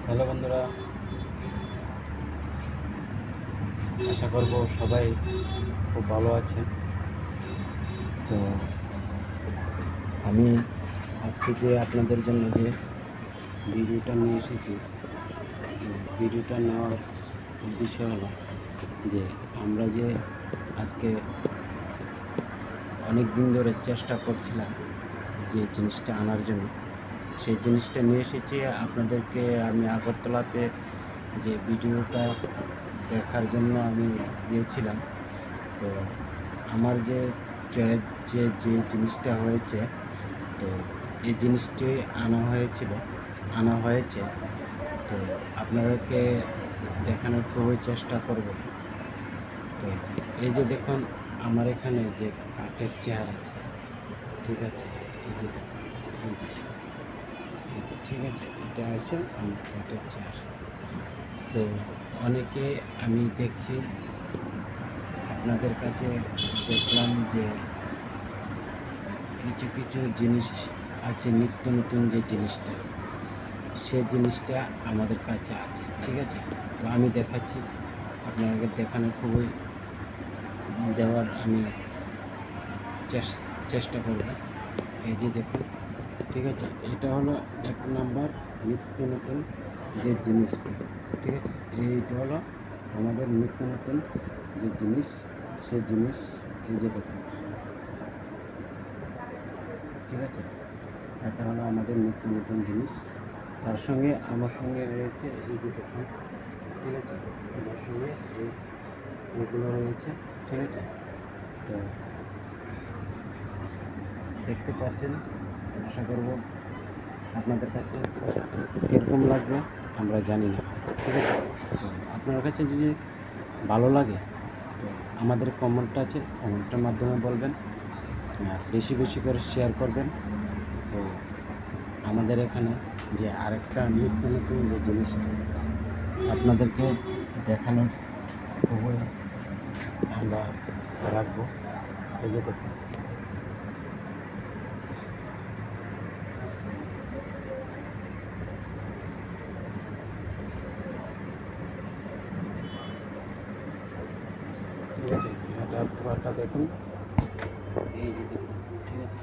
Hello বন্ধুরা, আশা করব সবাই খুব ভালো আছেন। তো আমি আজকে যে আপনাদের জন্য যে ভিডিওটা নিয়ে এসেছি, ভিডিওটা নেওয়ার উদ্দেশ্য হলো যে আমরা যে আজকে অনেক দিন ধরে চেষ্টা করছিলাম যে জিনিসটা আনার জন্য, সেই জিনিসটা নিয়ে এসেছি আপনাদেরকে। আমি আগরতলাতে যে ভিডিওটা দেখার জন্য আমি গিয়েছিলাম। তো আমার যে জিনিসটা হয়েছে, তো এই জিনিসটি আনা হয়েছে। তো আপনাদেরকে দেখানোর খুবই চেষ্টা করব। তো এই যে দেখুন, আমার এখানে যে কাঠের চেয়ার আছে, ঠিক আছে, এই যে দেখুন, এই যে ঠিক আছে, এটা আছে আমার কাঠের চেয়ার। তো অনেকে আমি দেখছি আপনাদের কাছে দেখলাম যে কিছু কিছু জিনিস আছে, নিত্য নতুন যে জিনিসটা, সে জিনিসটা আমাদের কাছে আছে, ঠিক আছে। তো আমি দেখাচ্ছি, আপনাকে দেখানোর খুবই দেওয়ার আমি চেষ্টা করব। এই যে দেখুন, ঠিক আছে, এটা হলো 1 নাম্বার নিত্য নতুন যে জিনিসটা, ঠিক আছে। এইটা হলো আমাদের নিত্য নতুন যে জিনিস, সে জিনিস এই যে দেখুন, ঠিক আছে। এটা হলো আমাদের নিত্য নতুন জিনিস। তার সঙ্গে আমার সঙ্গে রয়েছে এই যে দেখুন, ঠিক আছে, আমার সঙ্গে এগুলো রয়েছে, ঠিক আছে। তো দেখতে পাচ্ছেন, আশা করব আপনাদের কাছে কীরকম লাগবে আমরা জানি না, ঠিক আছে। তো আপনার কাছে যদি ভালো লাগে তো আমাদের কমেন্ট আছে, কমেন্টের মাধ্যমে বলবেন, আর বেশি বেশি করে শেয়ার করবেন। তো আমাদের এখানে যে আরেকটা নিত্য নতুন যে জিনিসটা আপনাদেরকে দেখানোর খুবই আমরা রাখবো। এই যে দেখুন, ঠিক আছে, এটা পুরোটা দেখুন, এই যে দেখুন, ঠিক আছে।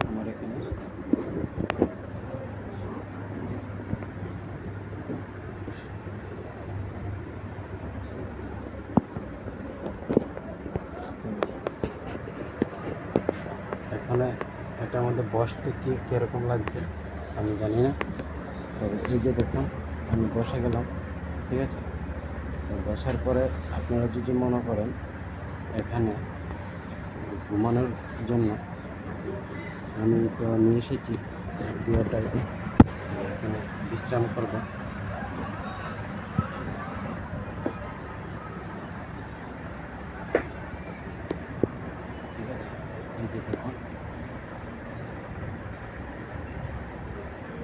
আমার এখানে এখানে এটা আমাদের বসতে কীরকম লাগছে আমি জানি না। তো এই যে দেখুন, আমি বসে গেলাম, ঠিক আছে। তো বসার পরে আপনারা যদি মনে করেন এখানে ঘুমানোর জন্য, আমি তো নিয়ে এসেছি দুটাই, এখানে বিশ্রাম করব। ঠিক আছে, এই যে দেখুন,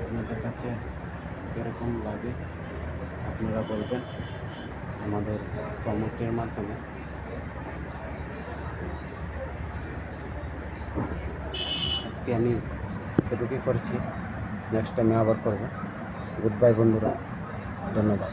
আপনাদের কাছে কীরকম লাগে আপনারা বলবেন আমাদের কমেন্টের মাধ্যমে। আজকে আমি এটুকুই করছি, নেক্সট টাইমে আবার করব। গুড বাই বন্ধুরা, ধন্যবাদ।